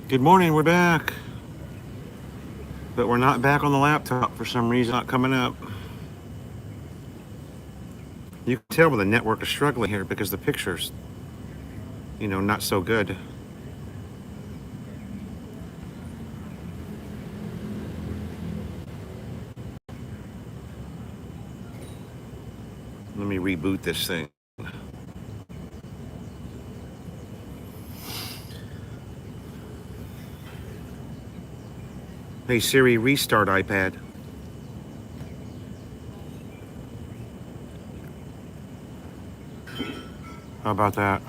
Good morning, we're back. But we're not back on the laptop for some reason, not coming up. You can tell when the network is struggling here because the picture's, not so good. Let me reboot this thing. Hey Siri, restart iPad. How about that?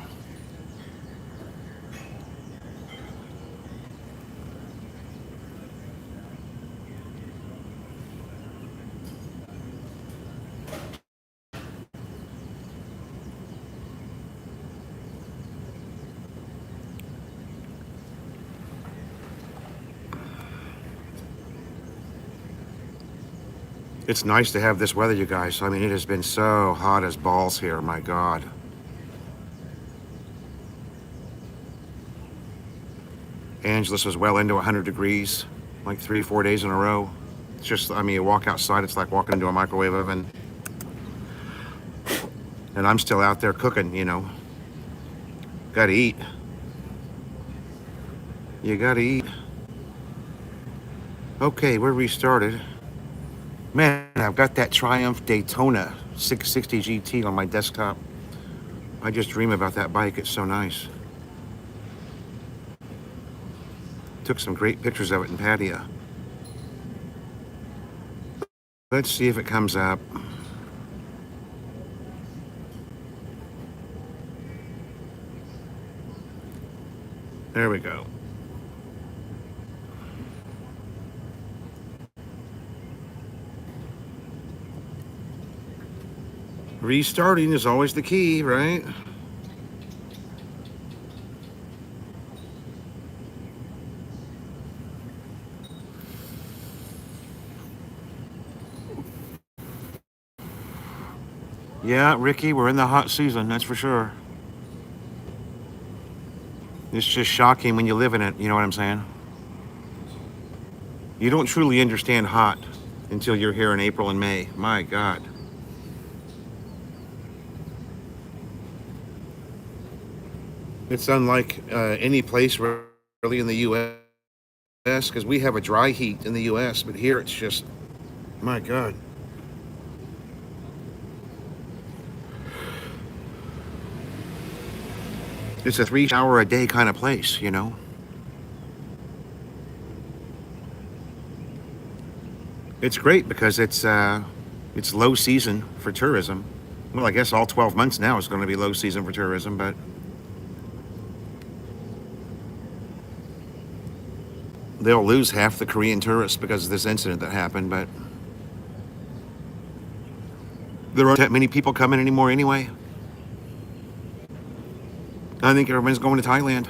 It's nice to have this weather, you guys. I mean, it has been so hot as balls here, my God. Angeles was well into 100 degrees, like 3-4 days in a row. It's just, you walk outside, it's like walking into a microwave oven. And I'm still out there cooking, Gotta eat. You gotta eat. Okay, we're restarted. Man, I've got that Triumph Daytona 660 GT on my desktop. I just dream about that bike. It's so nice. Took some great pictures of it in Pattaya. Let's see if it comes up. There we go. Restarting is always the key, right? Yeah, Ricky, we're in the hot season, that's for sure. It's just shocking when you live in it, you know what I'm saying? You don't truly understand hot until you're here in April and May. My God. It's unlike any place really in the U.S. because we have a dry heat in the U.S., but here it's just, my God. It's a 3-shower-a-day kind of place, It's great because it's low season for tourism. Well, I guess all 12 months now is going to be low season for tourism, but they'll lose half the Korean tourists because of this incident that happened, but there aren't that many people coming anymore anyway. I think everyone's going to Thailand.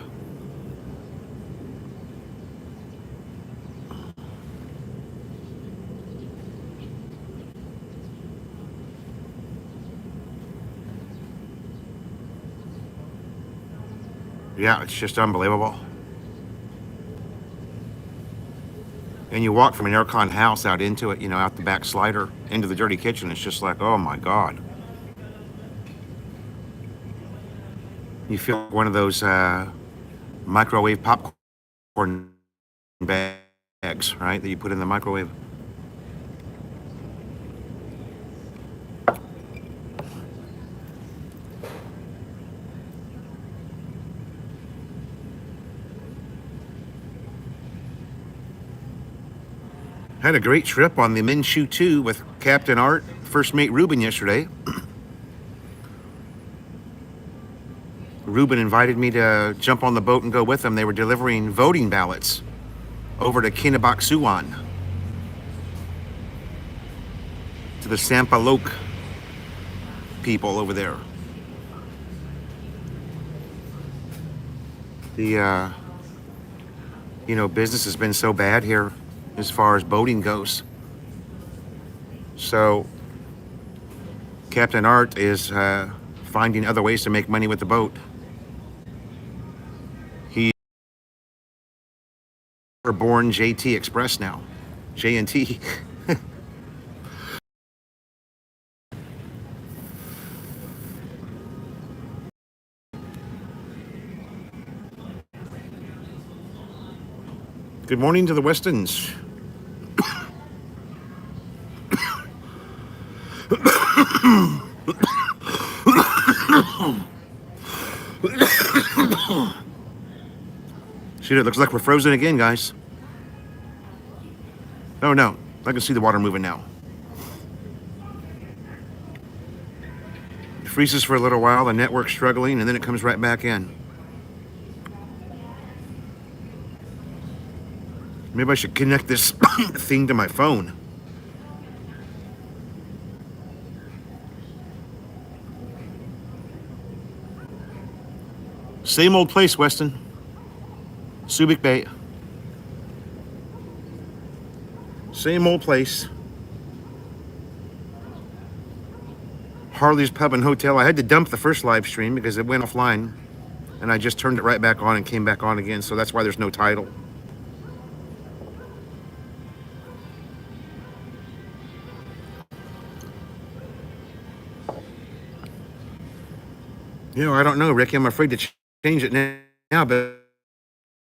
Yeah, it's just unbelievable. And you walk from an aircon house out into it, out the back slider, into the dirty kitchen. It's just like, oh my God. You feel like one of those microwave popcorn bags, right, that you put in the microwave. Had a great trip on the Minshu 2 with Captain Art, First Mate Ruben yesterday. Ruben invited me to jump on the boat and go with them. They were delivering voting ballots over to Kinabaluan, to the Sampaloc people over there. The, business has been so bad here as far as boating goes. So Captain Art is finding other ways to make money with the boat. He are born JT Express now. J&T. Good morning to the Westons. Shit, it looks like we're frozen again, guys. Oh no, I can see the water moving now. It freezes for a little while, the network's struggling, and then it comes right back in. Maybe I should connect this thing to my phone. Same old place, Weston. Subic Bay. Same old place. Harley's Pub and Hotel. I had to dump the first live stream because it went offline, and I just turned it right back on and came back on again, so that's why there's no title. I don't know, Ricky. I'm afraid to change it now, but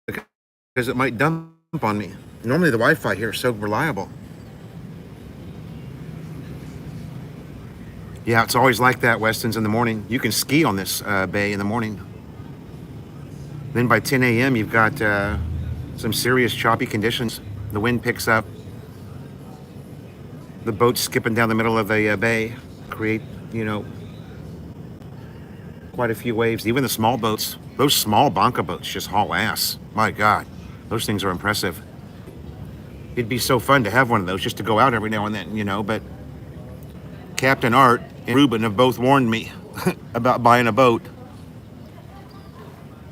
because it might dump on me. Normally the Wi-Fi here is so reliable. Yeah, it's always like that, Weston's, in the morning. You can ski on this bay in the morning. Then by 10 a.m. you've got some serious choppy conditions. The wind picks up. The boats skipping down the middle of the bay create, quite a few waves. Even the small boats, those small banca boats just haul ass. My God, those things are impressive. It'd be so fun to have one of those just to go out every now and then, but Captain Art and Ruben have both warned me about buying a boat.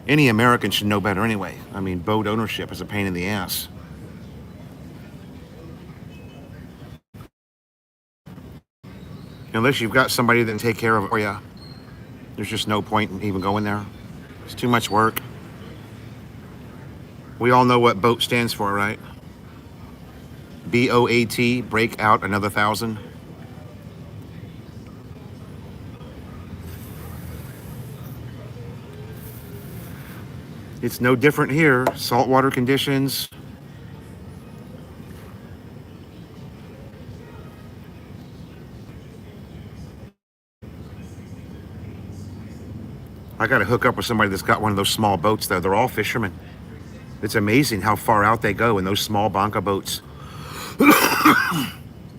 Any American should know better anyway. I mean, boat ownership is a pain in the ass. Unless you've got somebody that can take care of it for you, there's just no point in even going there. It's too much work. We all know what BOAT stands for, right? BOAT, break out another 1,000. It's no different here. Saltwater conditions. I got to hook up with somebody that's got one of those small boats, though. They're all fishermen. It's amazing how far out they go in those small banca boats.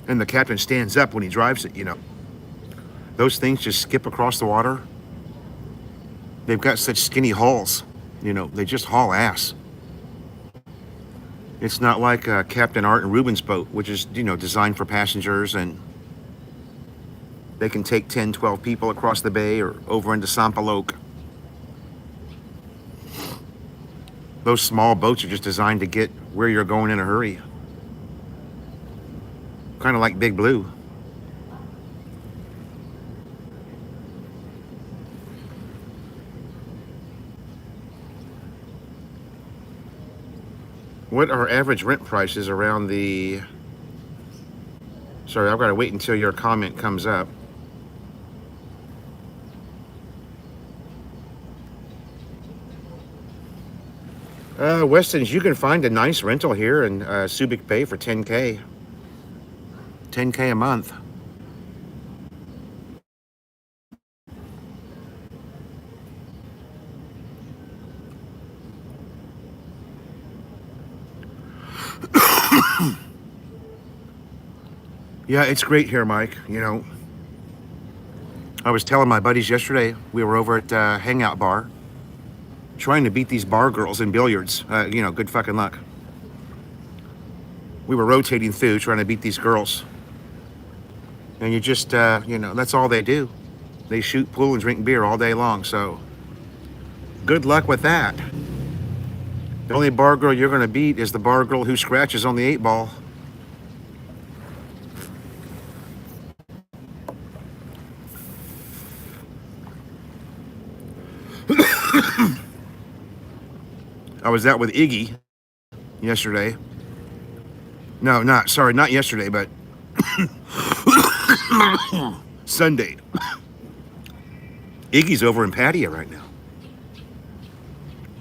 And the captain stands up when he drives it, Those things just skip across the water. They've got such skinny hulls, they just haul ass. It's not like Captain Art and Ruben's boat, which is, designed for passengers, and they can take 10, 12 people across the bay or over into Sampaloc. Those small boats are just designed to get where you're going in a hurry. Kind of like Big Blue. What are average rent prices around the... Sorry, I've got to wait until your comment comes up. Weston's, you can find a nice rental here in Subic Bay for $10K. $10K a month. Yeah, it's great here, Mike. You know, I was telling my buddies yesterday, we were over at Hangout Bar, trying to beat these bar girls in billiards. You know, good fucking luck. We were rotating through trying to beat these girls. And you just, you know, that's all they do. They shoot pool and drink beer all day long, so good luck with that. The only bar girl you're going to beat is the bar girl who scratches on the 8-ball. I was out with Iggy yesterday. No, not yesterday, but Sunday. Iggy's over in Pattaya right now.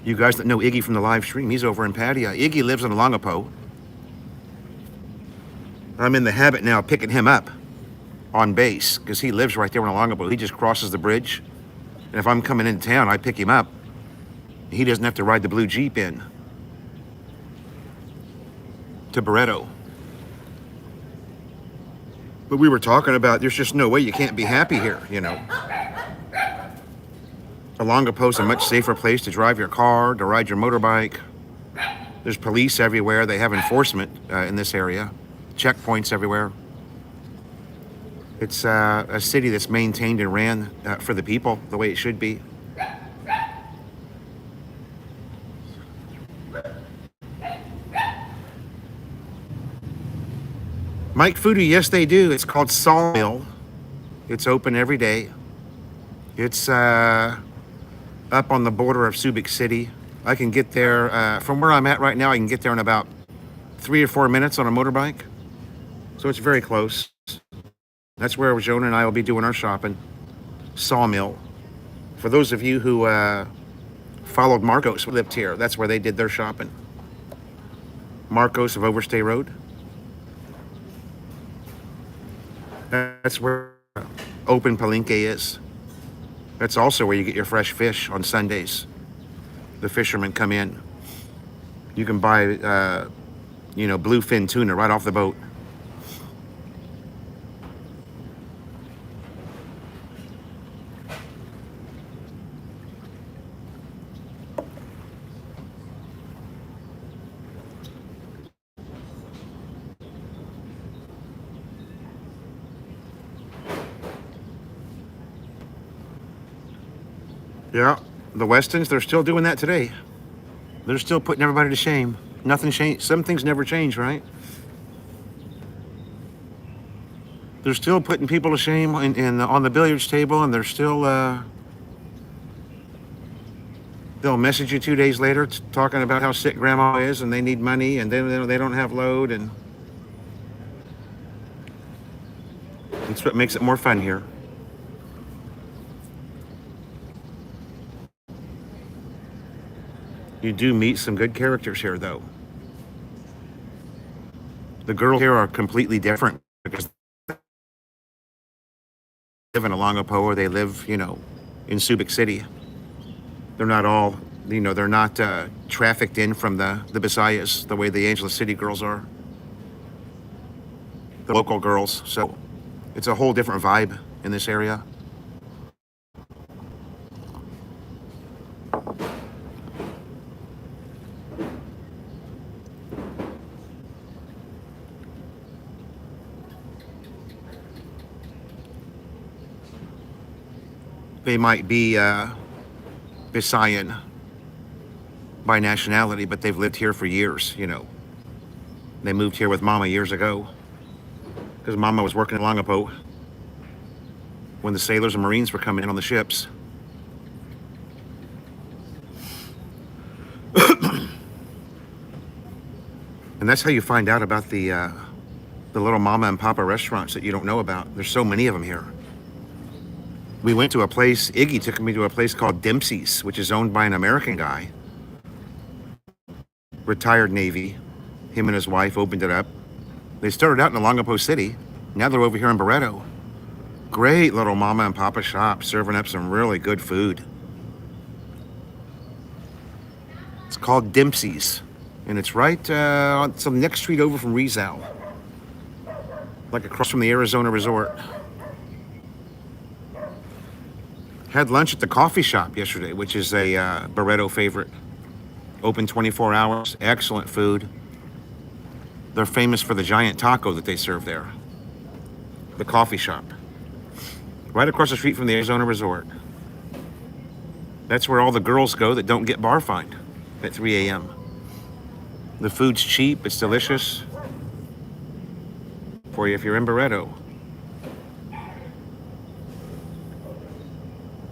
You guys that know Iggy from the live stream, he's over in Pattaya. Iggy lives in Longapo. I'm in the habit now of picking him up on base because he lives right there in Longapo. He just crosses the bridge. And if I'm coming into town, I pick him up. He doesn't have to ride the blue Jeep in to Barreto. But we were talking about there's just no way you can't be happy here, you know. Longapo's a much safer place to drive your car, to ride your motorbike. There's police everywhere. They have enforcement in this area. Checkpoints everywhere. It's a city that's maintained and ran for the people the way it should be. Mike Foodie, yes they do. It's called Sawmill. It's open every day. It's up on the border of Subic City. I can get there, from where I'm at right now, I can get there in about 3 or 4 minutes on a motorbike. So it's very close. That's where Jonah and I will be doing our shopping. Sawmill. For those of you who followed Marcos, who lived here, that's where they did their shopping. Marcos of Overstay Road. That's where Open Palenque is. That's also where you get your fresh fish on Sundays. The fishermen come in. You can buy, you know, bluefin tuna right off the boat. Yeah, the Westons, they're still doing that today. They're still putting everybody to shame. Nothing changed. Some things never change, right? They're still putting people to shame on the billiards table, and they're still, they'll message you 2 days later talking about how sick grandma is and they need money and then they don't have load, and that's what makes it more fun here. You do meet some good characters here, though. The girls here are completely different because they live in Longapo or they live, you know, in Subic City. They're not all, you know, they're not trafficked in from the Visayas the way the Angeles City girls are. The local girls. So it's a whole different vibe in this area. They might be Visayan by nationality, but they've lived here for years, you know. They moved here with Mama years ago because Mama was working in Longapo when the sailors and Marines were coming in on the ships. And that's how you find out about the little mama and papa restaurants that you don't know about. There's so many of them here. We went to a place, Iggy took me to a place called Dempsey's, which is owned by an American guy, retired Navy. Him and his wife opened it up. They started out in Longapo City. Now they're over here in Barreto. Great little mama and papa shop, serving up some really good food. It's called Dempsey's, and it's right on some next street over from Rizal, like across from the Arizona Resort. Had lunch at the coffee shop yesterday, which is a Barreto favorite. Open 24 hours, excellent food. They're famous for the giant taco that they serve there. The coffee shop. Right across the street from the Arizona Resort. That's where all the girls go that don't get bar fined at 3 a.m. The food's cheap, it's delicious. For you if you're in Barreto.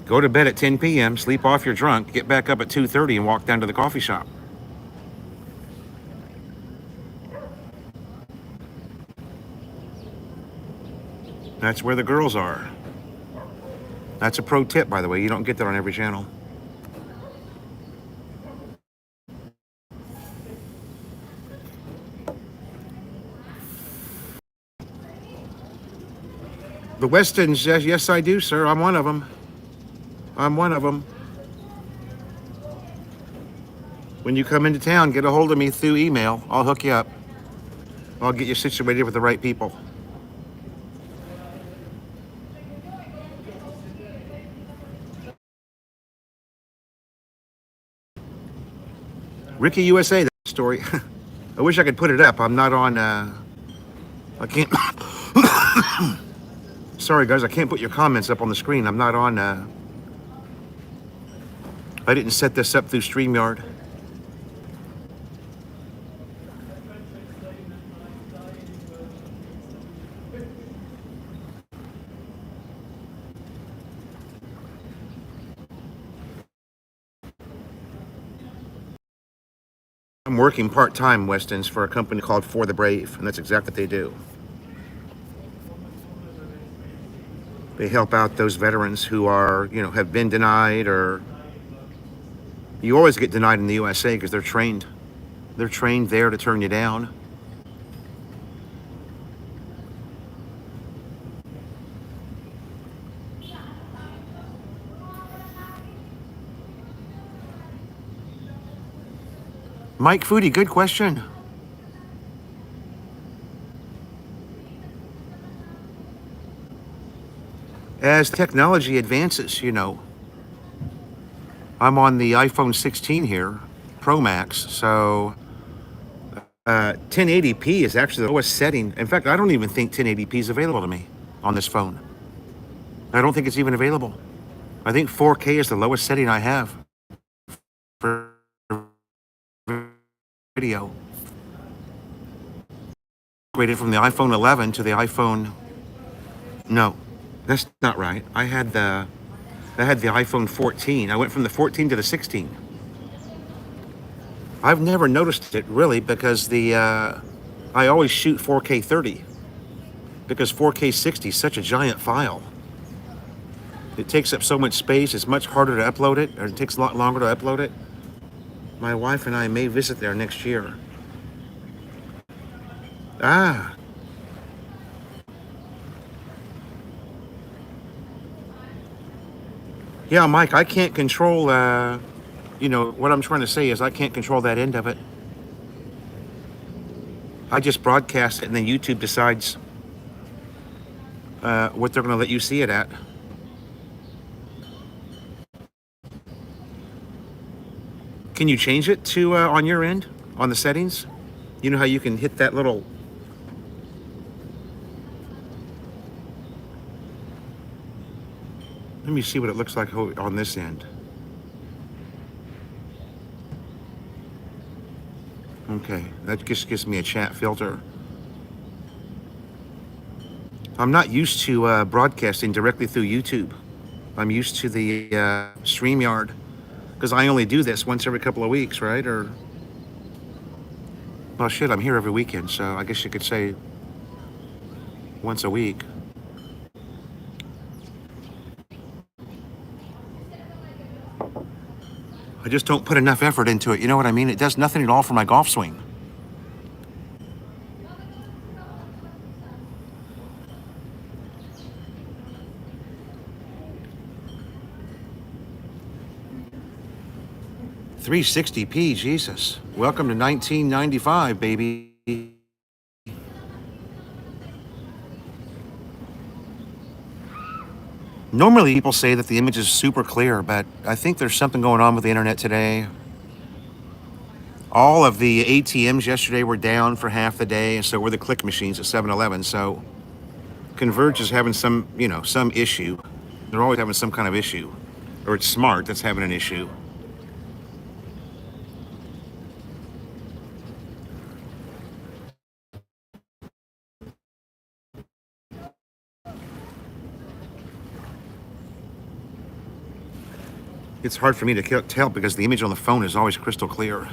Go to bed at 10 p.m., sleep off your drunk, get back up at 2:30 and walk down to the coffee shop. That's where the girls are. That's a pro tip, by the way. You don't get that on every channel. The Westons, yes, I do, sir. I'm one of them. I'm one of them. When you come into town, get a hold of me through email. I'll hook you up. I'll get you situated with the right people. Ricky USA, that story. I wish I could put it up. I'm not on, I can't. Sorry, guys, I can't put your comments up on the screen. I'm not on, I didn't set this up through StreamYard. I'm working part-time, Westons, for a company called For the Brave, and that's exactly what they do. They help out those veterans who are, have been denied, or you always get denied in the USA because they're trained. They're trained there to turn you down. Mike Foodie, good question. As technology advances, I'm on the iPhone 16 here, Pro Max, so 1080p is actually the lowest setting. In fact, I don't even think 1080p is available to me on this phone. I don't think it's even available. I think 4K is the lowest setting I have for video. Upgraded from the iPhone 11 to the iPhone. No, that's not right. I had the iPhone 14. I went from the 14 to the 16. I've never noticed it really because I always shoot 4K 30 because 4K 60 is such a giant file. It takes up so much space. It's much harder to upload it, or it takes a lot longer to upload it. My wife and I may visit there next year. Ah. Yeah, Mike, I can't control, what I'm trying to say is I can't control that end of it. I just broadcast it and then YouTube decides what they're going to let you see it at. Can you change it to on your end, on the settings? You know how you can hit that little... Let me see what it looks like on this end. Okay, that just gives me a chat filter. I'm not used to broadcasting directly through YouTube. I'm used to the StreamYard, because I only do this once every couple of weeks, right? Or Well, shit, I'm here every weekend, so I guess you could say once a week. I just don't put enough effort into it. You know what I mean? It does nothing at all for my golf swing. $360p, Jesus. Welcome to 1995, baby. Normally, people say that the image is super clear, but I think there's something going on with the internet today. All of the ATMs yesterday were down for half the day, and so were the click machines at 7-Eleven. So Converge is having some, some issue. They're always having some kind of issue. Or it's Smart that's having an issue. It's hard for me to tell because the image on the phone is always crystal clear.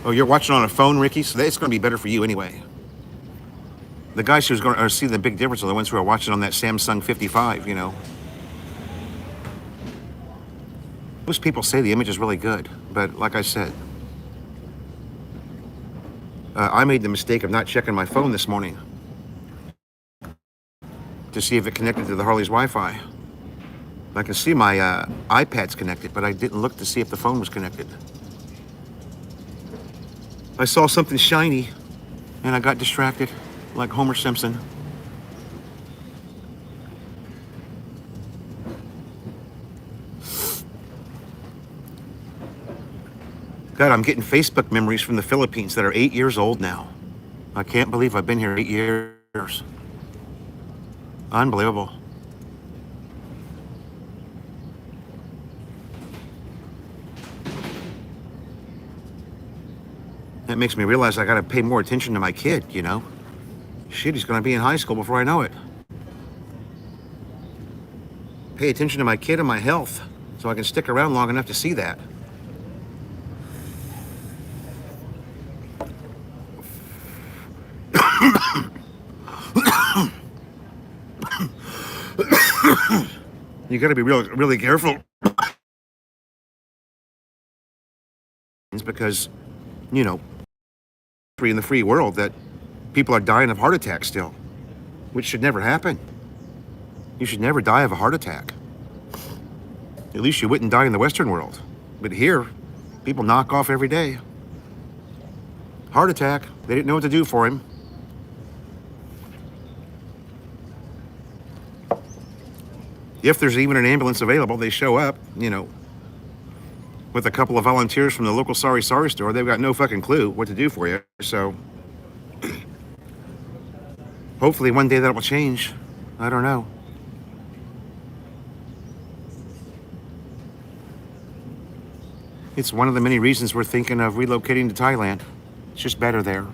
Oh, you're watching on a phone, Ricky? So it's going to be better for you anyway. The guys who's going to see the big difference are the ones who are watching on that Samsung 55, Most people say the image is really good, but like I said, I made the mistake of not checking my phone this morning to see if it connected to the Harley's Wi-Fi. I can see my iPad's connected, but I didn't look to see if the phone was connected. I saw something shiny, and I got distracted, like Homer Simpson. God, I'm getting Facebook memories from the Philippines that are 8 years old now. I can't believe I've been here 8 years. Unbelievable. That makes me realize I gotta pay more attention to my kid, Shit, he's gonna be in high school before I know it. Pay attention to my kid and my health so I can stick around long enough to see that. You gotta be really careful. Because, in the free world that people are dying of heart attacks still, which should never happen. You should never die of a heart attack. At least you wouldn't die in the Western world. But here, people knock off every day. Heart attack. They didn't know what to do for him. If there's even an ambulance available, they show up, with a couple of volunteers from the local Sorry store. They've got no fucking clue what to do for you. So hopefully one day that will change. I don't know. It's one of the many reasons we're thinking of relocating to Thailand. It's just better there.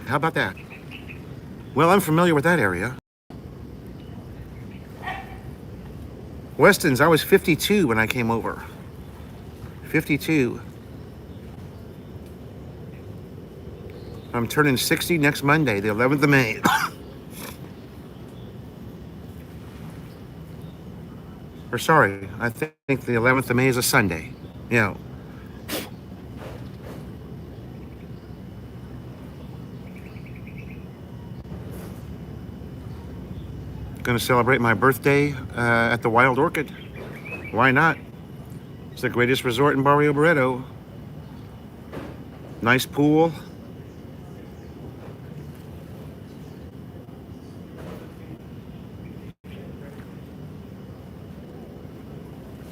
How about that? Well, I'm familiar with that area. Weston's, I was 52 when I came over. 52. I'm turning 60 next Monday, the 11th of May. Or sorry, I think the 11th of May is a Sunday. Going to celebrate my birthday at the Wild Orchid. Why not? It's the greatest resort in Barrio Barreto. Nice pool.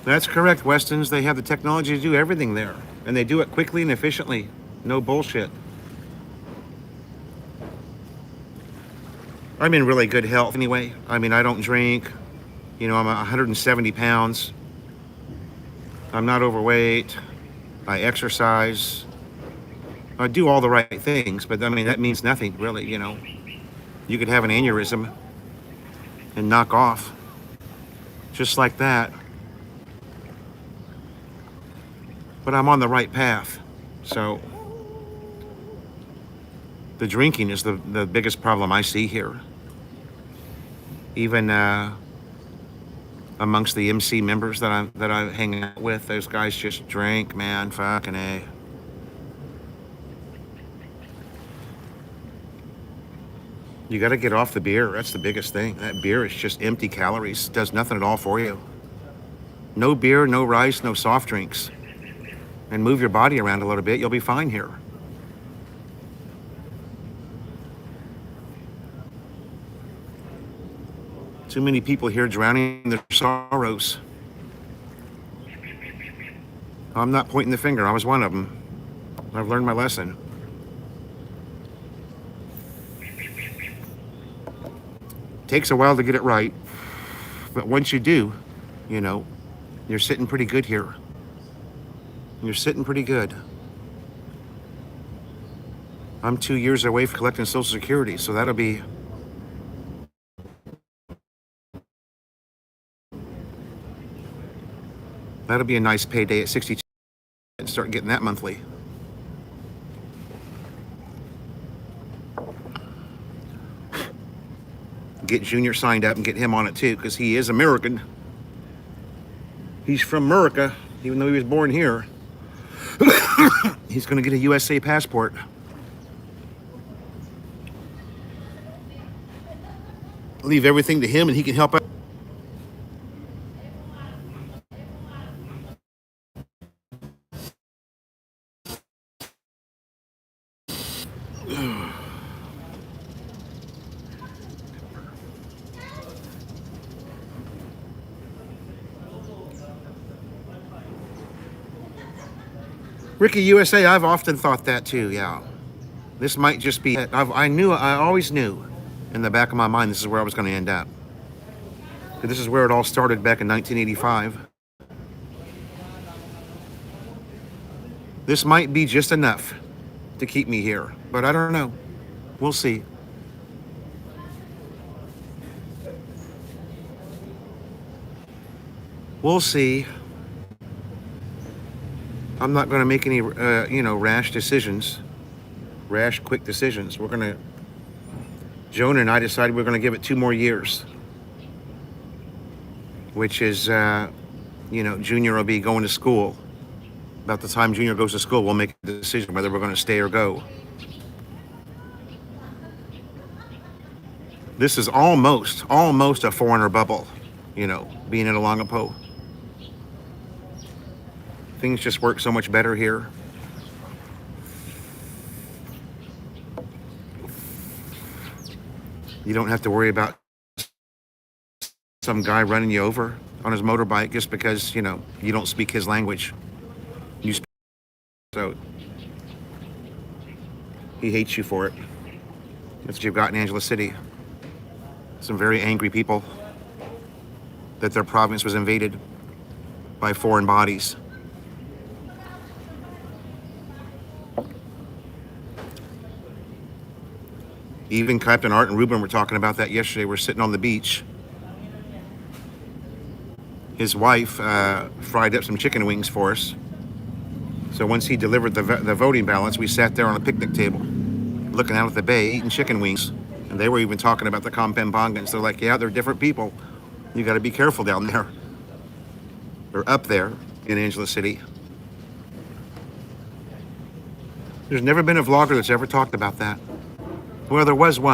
That's correct, Weston's. They have the technology to do everything there. And they do it quickly and efficiently. No bullshit. I'm in really good health anyway. I don't drink. I'm 170 pounds. I'm not overweight. I exercise. I do all the right things, but I mean, that means nothing, really, you know. You could have an aneurysm and knock off just like that. But I'm on the right path. So the drinking is the biggest problem I see here. Even amongst the MC members that I hang out with, those guys just drink, man, fucking A. You got to get off the beer. That's the biggest thing. That beer is just empty calories. Does nothing at all for you. No beer, no rice, no soft drinks. And move your body around a little bit. You'll be fine here. Too many people here drowning in their sorrows. I'm not pointing the finger. I was one of them. I've learned my lesson. Takes a while to get it right, but once you do, you know, you're sitting pretty good here. You're sitting pretty good. I'm 2 years away from collecting Social Security, so that'll be a nice payday at 62 and start getting that monthly. Get Junior signed up and get him on it too, because he is American. He's from America, even though he was born here. He's going to get a USA passport. Leave everything to him and he can help out. Ricky USA, I've often thought that too, yeah. This might just be it. I always knew in the back of my mind this is where I was going to end up. This is where it all started back in 1985. This might be just enough to keep me here, but I don't know. We'll see. We'll see. I'm not going to make any, rash decisions, quick decisions. Joan and I decided we're going to give it 2 more years, which is, Junior will be going to school. About the time Junior goes to school, we'll make a decision whether we're going to stay or go. This is almost a foreigner bubble, being in Olongapo. Things just work so much better here. You don't have to worry about some guy running you over on his motorbike just because, you don't speak his language. So he hates you for it. That's what you've got in Angeles City. Some very angry people that their province was invaded by foreign bodies. Even Captain Art and Ruben were talking about that yesterday. We're sitting on the beach. His wife fried up some chicken wings for us. So once he delivered the voting ballots, we sat there on a picnic table, looking out at the bay, eating chicken wings. And they were even talking about the Kampembangans. They're like, yeah, they're different people. You got to be careful down there. They're up there in Angeles City. There's never been a vlogger that's ever talked about that. Well, there was one.